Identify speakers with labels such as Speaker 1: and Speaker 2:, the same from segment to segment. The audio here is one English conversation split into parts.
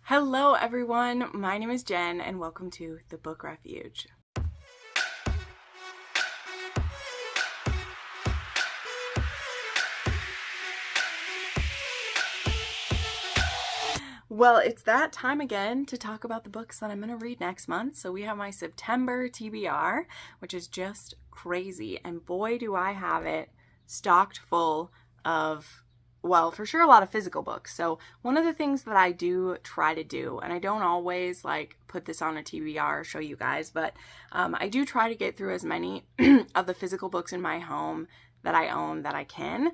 Speaker 1: Hello everyone, my name is Jen and welcome to the Book Refuge. Well, it's that time again to talk about the books that I'm going to read next month. So we have my September TBR, which is just crazy. And boy, do I have it stocked full of, well, for sure a lot of physical books. So one of the things that I do try to do, and I don't always like put this on a TBR or show you guys, but I do try to get through as many of the physical books in my home that I own that I can,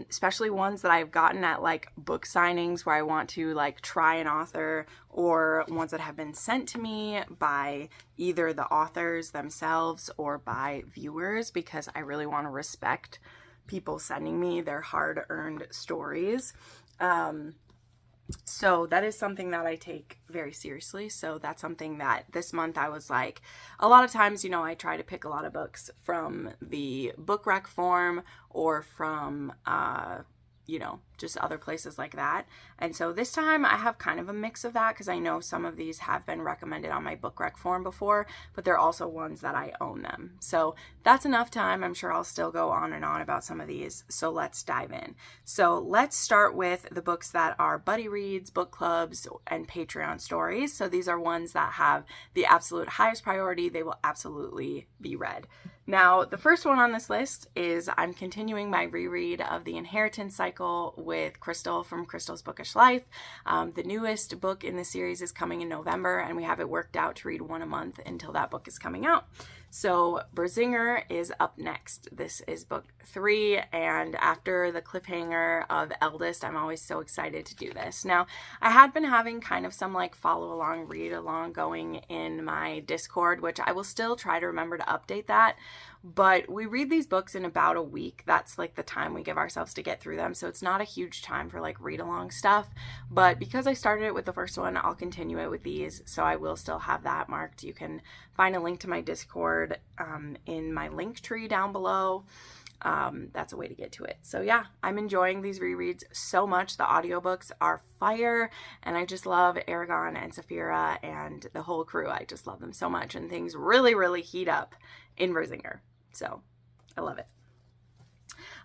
Speaker 1: especially ones that I've gotten at like book signings where I want to like try an author, or ones that have been sent to me by either the authors themselves or by viewers, because I really want to respect people sending me their hard-earned stories. So that is something that I take very seriously. So that's something that this month I was like, a lot of times, I try to pick a lot of books from the book rec form or from, just other places like that. And so this time I have kind of a mix of that, because I know some of these have been recommended on my book rec form before, but they're also ones that I own them. So that's enough time. I'm sure I'll still go on and on about some of these. So let's dive in. So let's start with the books that are buddy reads, book clubs, and Patreon stories. So these are ones that have the absolute highest priority. They will absolutely be read. Now, the first one on this list is I'm continuing my reread of The Inheritance Cycle with Crystal from Crystal's Bookish Life. The newest book in the series is coming in November, and we have it worked out to read one a month until that book is coming out. So Berzinger is up next. This is book 3, and after the cliffhanger of Eldest, I'm always so excited to do this. Now, I had been having kind of some like follow along, read along going in my Discord, which I will still try to remember to update that. But we read these books in about a week. That's like the time we give ourselves to get through them. So it's not a huge time for like read along stuff. But because I started it with the first one, I'll continue it with these. So I will still have that marked. You can find a link to my Discord in my link tree down below. That's a way to get to it. So yeah, I'm enjoying these rereads so much. The audiobooks are fire, and I just love Aragon and Saphira and the whole crew. I just love them so much, and things really, really heat up in Berzinger. So I love it.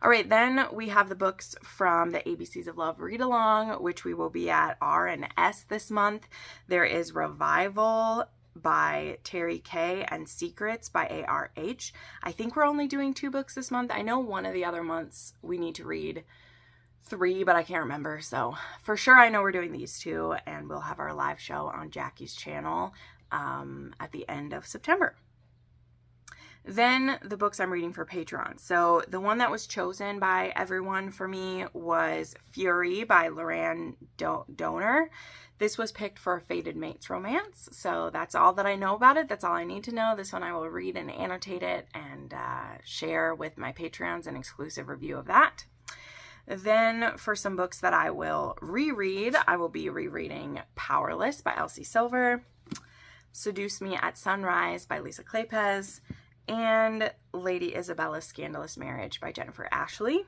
Speaker 1: All right, then we have the books from the ABCs of Love read along, which we will be at R and S this month. There is Revival by Terry K and Secrets by A.R.H. I think we're only doing 2 books this month. I know one of the other months we need to read 3, but I can't remember. So for sure I know we're doing these 2, and we'll have our live show on Jackie's channel at the end of September. Then the books I'm reading for Patreon. So the one that was chosen by everyone for me was Fury by Loran Donner. This was picked for a Fated Mates romance. So that's all that I know about it. That's all I need to know. This one I will read and annotate it and share with my Patreons an exclusive review of that. Then for some books that I will reread, I will be rereading Powerless by Elsie Silver, Seduce Me at Sunrise by Lisa Kleypas, and Lady Isabella's Scandalous Marriage by Jennifer Ashley.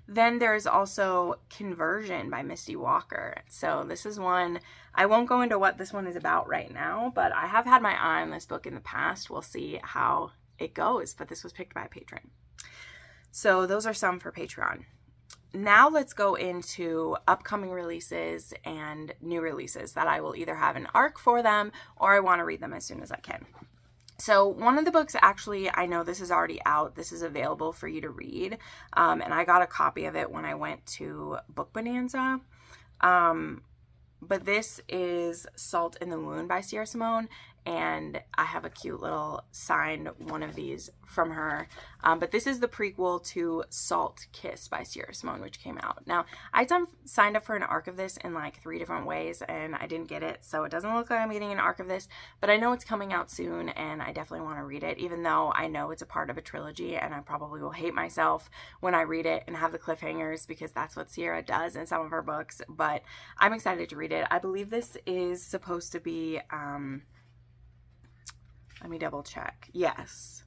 Speaker 1: Then there's also Conversion by Misty Walker. So this is one, I won't go into what this one is about right now, but I have had my eye on this book in the past. We'll see how it goes, but this was picked by a patron. So those are some for Patreon. Now let's go into upcoming releases and new releases that I will either have an arc for them or I want to read them as soon as I can. So one of the books, actually, I know this is already out. This is available for you to read. And I got a copy of it when I went to Book Bonanza. But this is Salt in the Wound by Sierra Simone. And I have a cute little signed one of these from her. But this is the prequel to Salt Kiss by Sierra Simone, which came out. Now, I signed up for an arc of this in like 3 different ways, and I didn't get it. So it doesn't look like I'm getting an arc of this, but I know it's coming out soon, and I definitely want to read it, even though I know it's a part of a trilogy, and I probably will hate myself when I read it and have the cliffhangers, because that's what Sierra does in some of her books. But I'm excited to read it. I believe this is supposed to be... let me double check. Yes.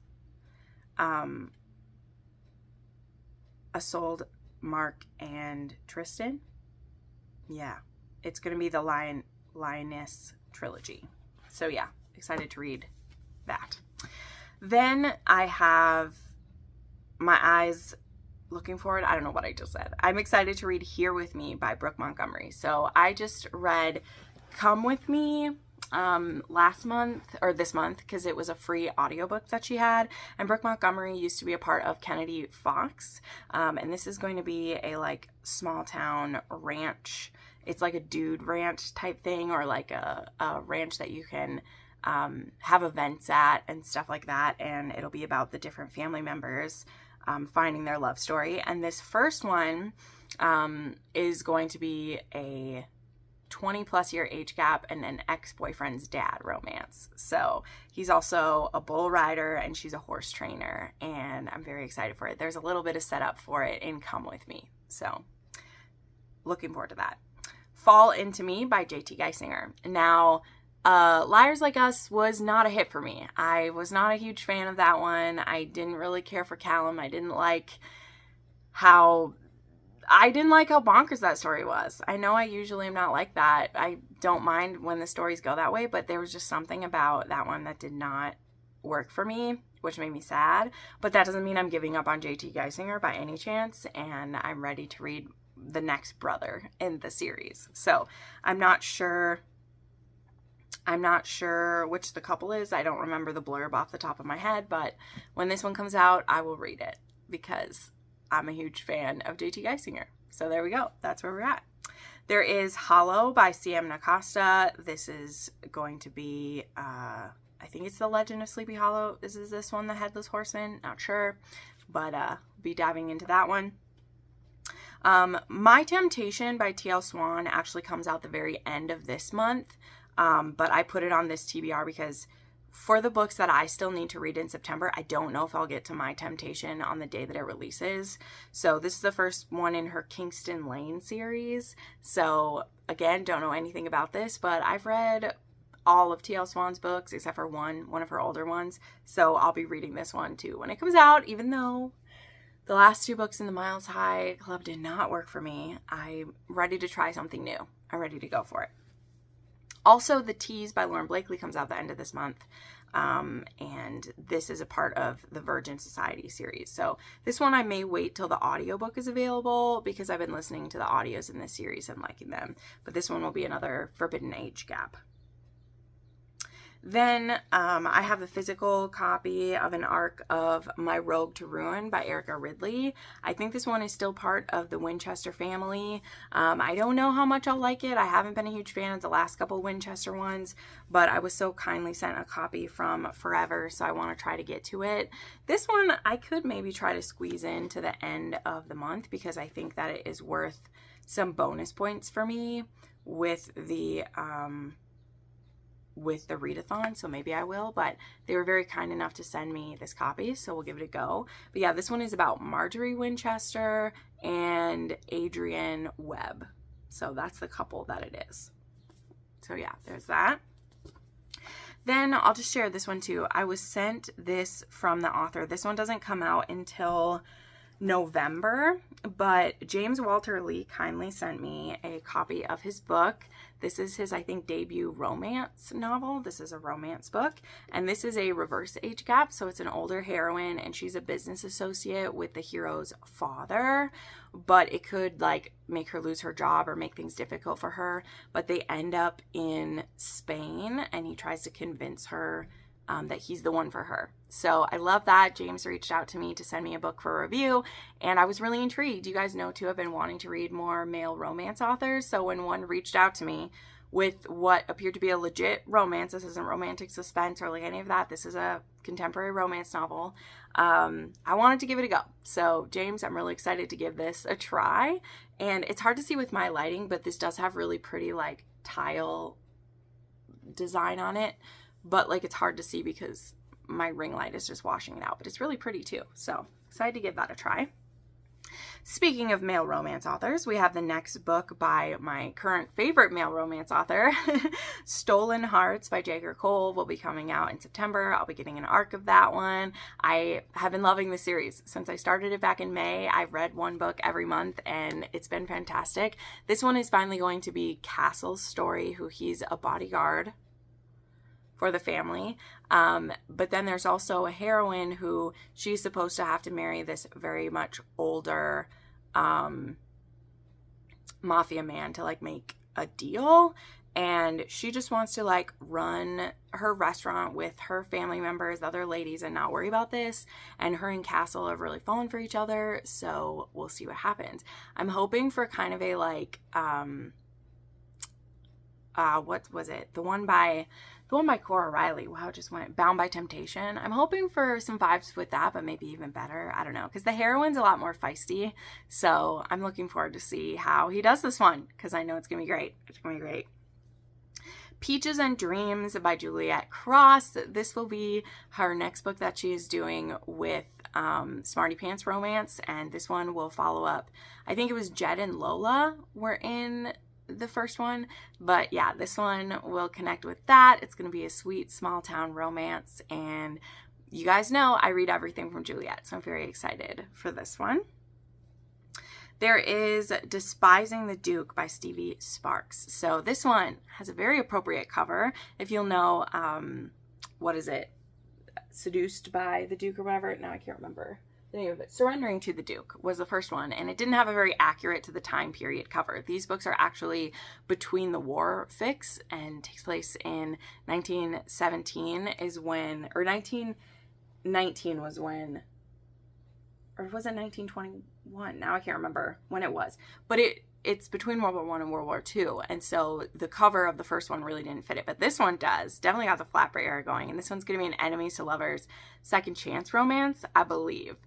Speaker 1: Isolde, Mark, and Tristan. Yeah. it's going to be the Lioness trilogy. So yeah, excited to read that. Then I have my eyes looking forward. I don't know what I just said. I'm excited to read Here With Me by Brooke Montgomery. So I just read Come With Me last month, or this month, because it was a free audiobook that she had. And Brooke Montgomery used to be a part of Kennedy Fox. And this is going to be a like small town ranch. It's like a dude ranch type thing, or like a ranch that you can have events at and stuff like that. And it'll be about the different family members finding their love story. And this first one is going to be a 20+ year age gap and an ex-boyfriend's dad romance. So he's also a bull rider and she's a horse trainer, and I'm very excited for it. There's a little bit of setup for it in Come With Me. So looking forward to that. Fall Into Me by J.T. Geisinger. Now, Liars Like Us was not a hit for me. I was not a huge fan of that one. I didn't really care for Callum. I didn't like how bonkers that story was. I know I usually am not like that. I don't mind when the stories go that way, but there was just something about that one that did not work for me, which made me sad. But that doesn't mean I'm giving up on J.T. Geisinger by any chance, and I'm ready to read the next brother in the series. So I'm not sure which the couple is. I don't remember the blurb off the top of my head, but when this one comes out, I will read it because I'm a huge fan of J.T. Geisinger. So there we go. That's where we're at. There is Hollow by C.M. Nakasta. This is going to be, I think it's The Legend of Sleepy Hollow. Is this one, The Headless Horseman? Not sure, but be diving into that one. My Temptation by T.L. Swan actually comes out the very end of this month, but I put it on this TBR because for the books that I still need to read in September, I don't know if I'll get to My Temptation on the day that it releases. So this is the first one in her Kingston Lane series. So again, don't know anything about this, but I've read all of T.L. Swan's books except for one of her older ones. So I'll be reading this one too when it comes out, even though the last 2 books in the Miles High Club did not work for me. I'm ready to try something new. I'm ready to go for it. Also, The Tease by Lauren Blakely comes out the end of this month. And this is a part of the Virgin Society series. So this one I may wait till the audiobook is available because I've been listening to the audios in this series and liking them. But this one will be another Forbidden Age gap. Then I have a physical copy of an arc of My Rogue to Ruin by Erica Ridley. I think this one is still part of the Winchester family. I don't know how much I'll like it. I haven't been a huge fan of the last couple Winchester ones, but I was so kindly sent a copy from Forever, so I want to try to get to it. This one I could maybe try to squeeze in to the end of the month because I think that it is worth some bonus points for me with the readathon, so maybe I will, but they were very kind enough to send me this copy, so we'll give it a go. But yeah, this one is about Marjorie Winchester and Adrian Webb, so that's the couple that it is. So yeah, there's that. Then I'll just share this one too. I was sent this from the author. This one doesn't come out until November, but James Walter Lee kindly sent me a copy of his book. This is his, I think, debut romance novel. This is a romance book, and this is a reverse age gap, so it's an older heroine, and she's a business associate with the hero's father, but it could, like, make her lose her job or make things difficult for her, but they end up in Spain, and he tries to convince her that he's the one for her. So I love that. James reached out to me to send me a book for review, and I was really intrigued. You guys know too, I've been wanting to read more male romance authors, so when one reached out to me with what appeared to be a legit romance, this isn't romantic suspense or like any of that, this is a contemporary romance novel, I wanted to give it a go. So James, I'm really excited to give this a try, and it's hard to see with my lighting, but this does have really pretty like tile design on it, but like it's hard to see because my ring light is just washing it out, but it's really pretty too. So excited to give that a try. Speaking of male romance authors, we have the next book by my current favorite male romance author, Stolen Hearts by J.K. Cole, will be coming out in September. I'll be getting an arc of that one. I have been loving the series since I started it back in May. I've read one book every month and it's been fantastic. This one is finally going to be Castle's story, who he's a bodyguard for the family. But then there's also a heroine who she's supposed to have to marry this very much older mafia man to like make a deal. And she just wants to like run her restaurant with her family members, other ladies, and not worry about this. And her and Castle have really fallen for each other. So we'll see what happens. I'm hoping for kind of a like, what was it? The one by Cora Riley. Wow, just went Bound by Temptation. I'm hoping for some vibes with that, but maybe even better. I don't know, because the heroine's a lot more feisty. So I'm looking forward to see how he does this one, because I know it's going to be great. It's going to be great. Peaches and Dreams by Juliet Cross. This will be her next book that she is doing with Smarty Pants Romance, and this one will follow up. I think it was Jed and Lola were in the first one, but yeah, this one will connect with that. It's going to be a sweet small town romance, and you guys know I read everything from Juliet, so I'm very excited for this one. There is Despising the Duke by Stevie Sparks. So this one has a very appropriate cover. If you'll know, what is it? Seduced by the Duke or whatever. Now I can't remember the name of it. Surrendering to the Duke was the first one, and it didn't have a very accurate to the time period cover. These books are actually between the war fix and takes place in 1917 is when, or 1919 was when, or was it 1921? Now I can't remember when it was, but it's between World War I and World War II, and so the cover of the first one really didn't fit it, but this one does. Definitely got the Flatbury era going, and this one's going to be an enemies to lovers second chance romance, I believe.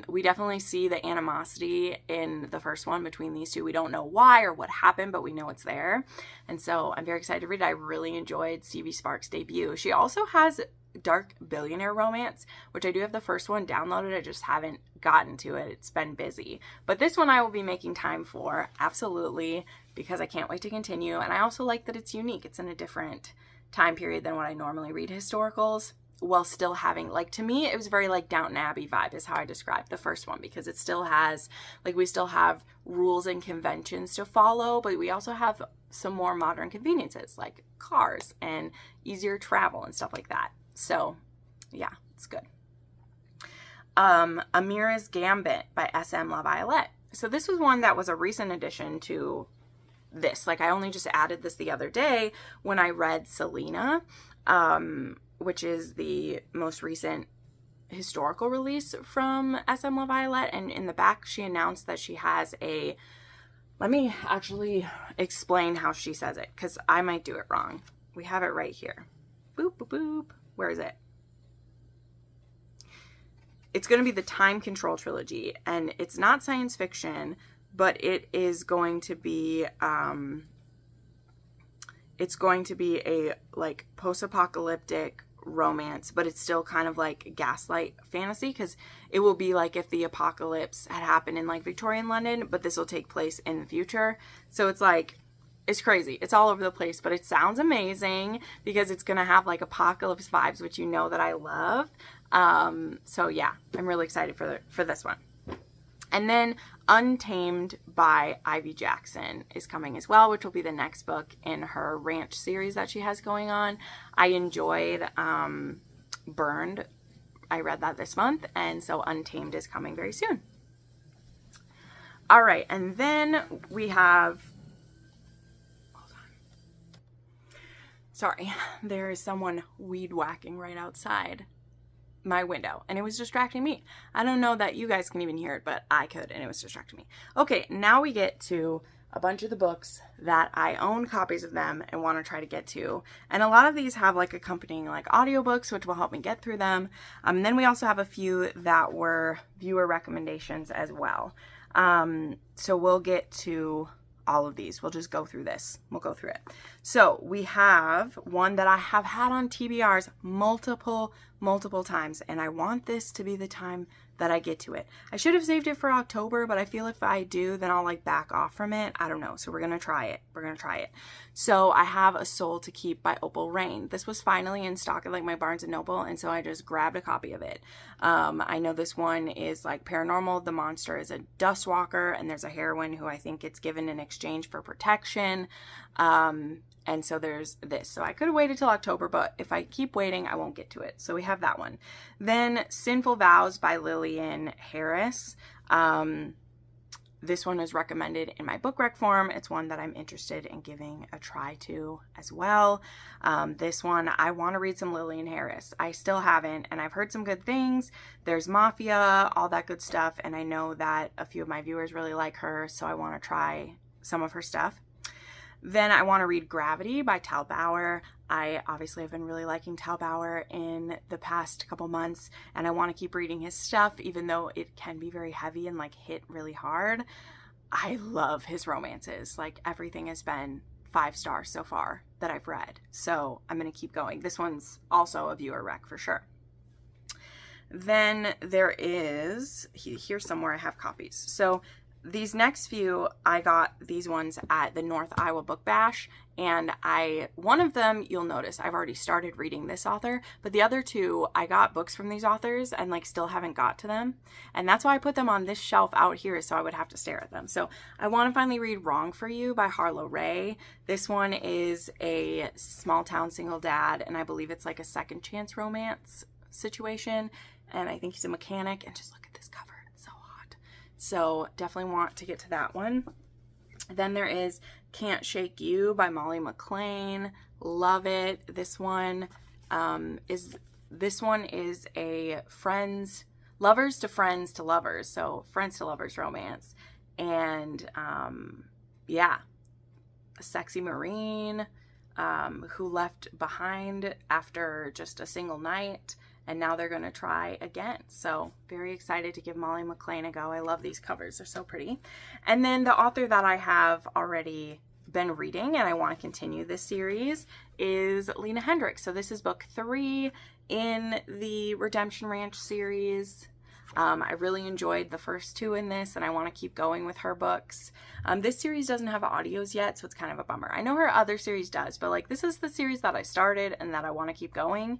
Speaker 1: We definitely see the animosity in the first one between these two. We don't know why or what happened, but we know it's there, and so I'm very excited to read it. I really enjoyed Stevie Sparks' debut. She also has dark billionaire romance, which I do have the first one downloaded. I just haven't gotten to it. It's been busy. But this one I will be making time for, absolutely, because I can't wait to continue. And I also like that it's unique. It's in a different time period than what I normally read historicals, while still having, like, to me, it was very like Downton Abbey vibe is how I described the first one, because it still has, like, we still have rules and conventions to follow, but we also have some more modern conveniences like cars and easier travel and stuff like that. So yeah, it's good. Amira's Gambit by S.M. La Violette. So this was one that was a recent addition to this. Like, I only just added this the other day when I read Selena, which is the most recent historical release from S.M. La Violette. And in the back, she announced that she has a, let me actually explain how she says it, because I might do it wrong. We have it right here. Boop, boop, boop. Where is it? It's going to be the Time Control trilogy, and it's not science fiction, but it is going to be, it's going to be a, like, post-apocalyptic romance, but it's still kind of like gaslight fantasy, because it will be like if the apocalypse had happened in, like, Victorian London, but this will take place in the future. So it's like, it's crazy. It's all over the place, but it sounds amazing because it's going to have like apocalypse vibes, which you know that I love. So yeah, I'm really excited for this one. And then Untamed by Ivy Jackson is coming as well, which will be the next book in her Ranch series that she has going on. I enjoyed Burned. I read that this month, and so Untamed is coming very soon. All right, and then we have, sorry, there is someone weed whacking right outside my window, and it was distracting me. I don't know that you guys can even hear it, but I could, and it was distracting me. Okay, now we get to a bunch of the books that I own copies of them and want to try to get to. And a lot of these have like accompanying like audiobooks, which will help me get through them. And then we also have a few that were viewer recommendations as well. So we'll get to all of these. We'll just go through this. We'll go through it. So we have one that I have had on TBRs multiple multiple times, and I want this to be the time that I get to it. I should have saved it for October, but I feel if I do, then I'll like back off from it. I don't know. So we're going to try it. We're going to try it. So I have A Soul to Keep by Opal Rain. This was finally in stock at like my Barnes & Noble, and so I just grabbed a copy of it. I know this one is like paranormal. The monster is a dust walker, and there's a heroine who I think gets given in exchange for protection. And so there's this. So I could have waited till October, but if I keep waiting, I won't get to it. So we have that one. Then Sinful Vows by Lillian Harris. This one was recommended in my book rec form. It's one that I'm interested in giving a try to as well. This one, I want to read some Lillian Harris. I still haven't, and I've heard some good things. There's Mafia, all that good stuff, and I know that a few of my viewers really like her, so I want to try some of her stuff. Then I want to read Gravity by Tal Bauer. I obviously have been really liking Tal Bauer in the past couple months, and I want to keep reading his stuff, even though it can be very heavy and like hit really hard. I love his romances. Like everything has been 5 stars so far that I've read. So I'm going to keep going. This one's also a viewer rec for sure. Then there is, here's somewhere I have copies. So these next few, I got these ones at the North Iowa Book Bash, and one of them, you'll notice, I've already started reading this author, but the other 2, I got books from these authors and like still haven't got to them, and that's why I put them on this shelf out here so I would have to stare at them. So I want to finally read Wrong for You by Harlow Ray. This one is a small town single dad, and I believe it's like a second chance romance situation, and I think he's a mechanic, and just look at this cover. So definitely want to get to that one. Then there is Can't Shake You by Molly McLean. Love it. This one is a lovers to friends to lovers. So friends to lovers romance. And yeah, a sexy Marine who left behind after just a single night. And now they're going to try again. So very excited to give Molly McLean a go. I love these covers. They're so pretty. And then the author that I have already been reading, and I want to continue this series, is Lena Hendricks. So this is book 3 in the Redemption Ranch series. I really enjoyed the first 2 in this, and I want to keep going with her books. This series doesn't have audios yet, so it's kind of a bummer. I know her other series does, but like this is the series that I started and that I want to keep going.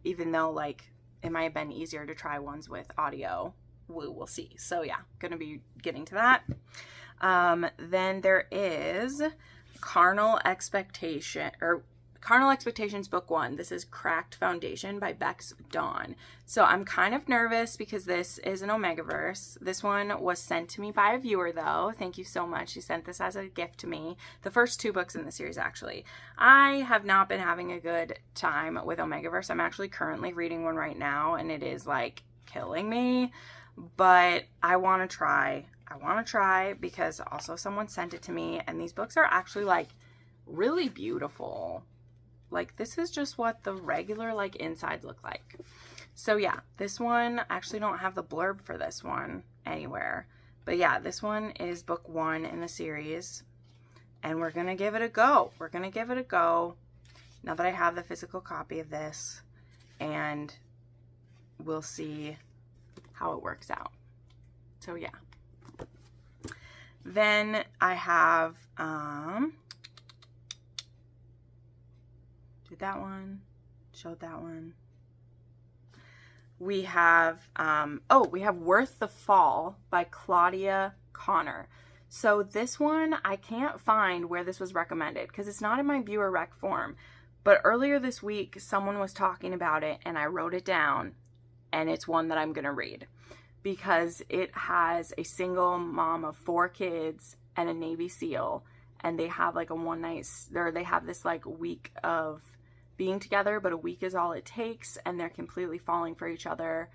Speaker 1: Even though like it might have been easier to try ones with audio. We'll see. So yeah, gonna be getting to that. Then there is Carnal Expectations book 1. This is Cracked Foundation by Bex Dawn. So I'm kind of nervous because this is an Omegaverse. This one was sent to me by a viewer though. Thank you so much. She sent this as a gift to me. The first 2 books in the series actually. I have not been having a good time with Omegaverse. I'm actually currently reading one right now and it is like killing me. But I want to try. Because also someone sent it to me and these books are actually like really beautiful. Like this is just what the regular like insides look like. So yeah, this one, I actually don't have the blurb for this one anywhere. But yeah, this one is book 1 in the series. And we're going to give it a go. Now that I have the physical copy of this. And we'll see how it works out. So yeah. Then I have, did that one, showed that one. We have, we have Worth the Fall by Claudia Connor. So this one, I can't find where this was recommended because it's not in my viewer rec form. But earlier this week, someone was talking about it and I wrote it down, and it's one that I'm going to read because it has a single mom of 4 kids and a Navy SEAL, and they have like a one night, or they have this like week of being together, but a week is all it takes, and they're completely falling for each other.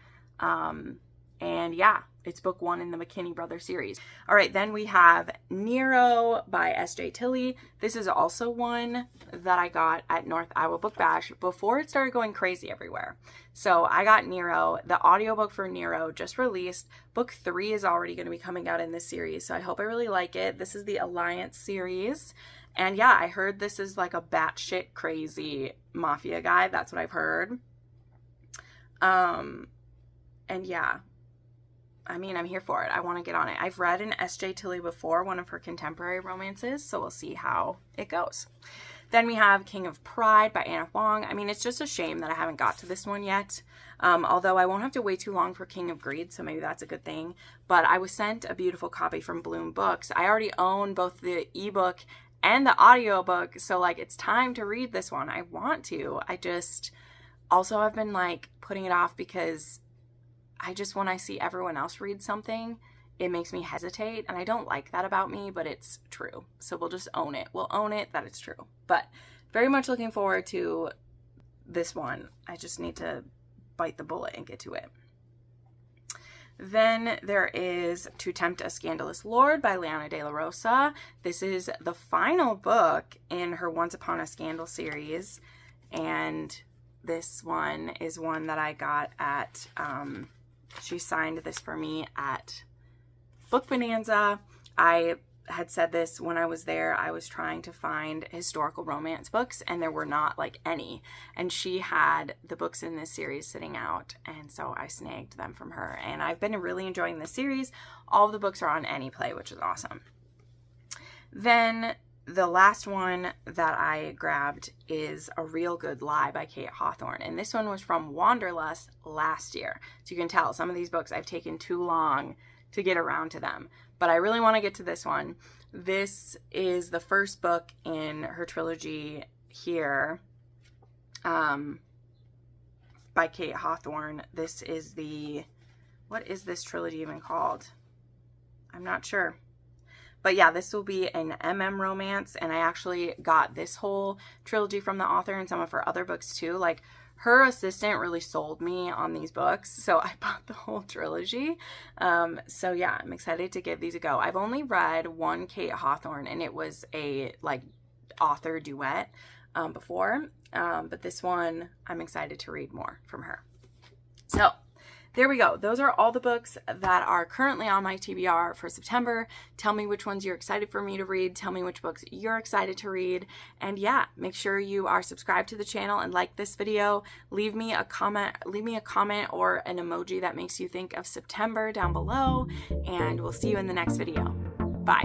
Speaker 1: And yeah, it's book 1 in the McKinney Brothers series. All right, then we have Nero by S.J. Tilley. This is also one that I got at North Iowa Book Bash before it started going crazy everywhere. So I got Nero. The audiobook for Nero just released. Book 3 is already going to be coming out in this series, so I hope I really like it. This is the Alliance series. And yeah, I heard this is like a batshit crazy mafia guy. That's what I've heard. And yeah, I mean, I'm here for it. I want to get on it. I've read an S.J. Tilly before, one of her contemporary romances, so we'll see how it goes. Then we have King of Pride by Anna Huang. I mean, it's just a shame that I haven't got to this one yet, although I won't have to wait too long for King of Greed, so maybe that's a good thing. But I was sent a beautiful copy from Bloom Books. I already own both the ebook and the audiobook, so like it's time to read this one. I want to. I've been like putting it off because when I see everyone else read something, it makes me hesitate, and I don't like that about me, but it's true. So we'll just own it. We'll own it that it's true. But very much looking forward to this one. I just need to bite the bullet and get to it. Then there is To Tempt a Scandalous Lord by Liana de la Rosa. This is the final book in her Once Upon a Scandal series, and this one is one that I got at, she signed this for me at Book Bonanza. I had said this when I was there. I was trying to find historical romance books, and there were not like any. And she had the books in this series sitting out, and so I snagged them from her. And I've been really enjoying this series. All of the books are on AnyPlay, which is awesome. Then the last one that I grabbed is A Real Good Lie by Kate Hawthorne. And this one was from Wanderlust last year. So you can tell some of these books I've taken too long to get around to them. But I really want to get to this one. This is the first book in her trilogy here, by Kate Hawthorne. This is what is this trilogy even called? I'm not sure. But yeah, this will be an MM romance, and I actually got this whole trilogy from the author and some of her other books too. Like, her assistant really sold me on these books, so I bought the whole trilogy. So yeah, I'm excited to give these a go. I've only read one Kate Hawthorne, and it was a like author duet before, but this one I'm excited to read more from her. So there we go. Those are all the books that are currently on my TBR for September. Tell me which ones you're excited for me to read. Tell me which books you're excited to read. And yeah, make sure you are subscribed to the channel and like this video. Leave me a comment or an emoji that makes you think of September down below. And we'll see you in the next video. Bye.